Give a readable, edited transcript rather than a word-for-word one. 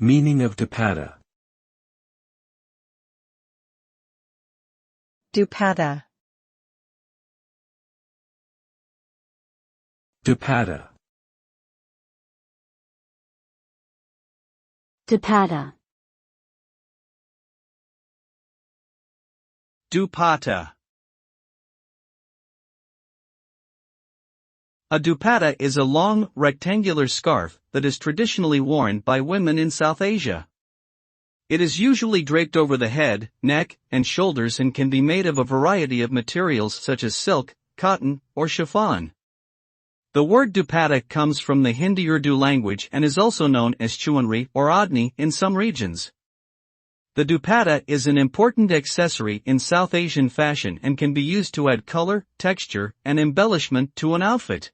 Meaning of dupatta. Dupatta. Dupatta. Dupatta. Dupatta. A dupatta is a long, rectangular scarf that is traditionally worn by women in South Asia. It is usually draped over the head, neck, and shoulders and can be made of a variety of materials such as silk, cotton, or chiffon. The word dupatta comes from the Hindi Urdu language and is also known as chunri or odhni in some regions. The dupatta is an important accessory in South Asian fashion and can be used to add color, texture, and embellishment to an outfit.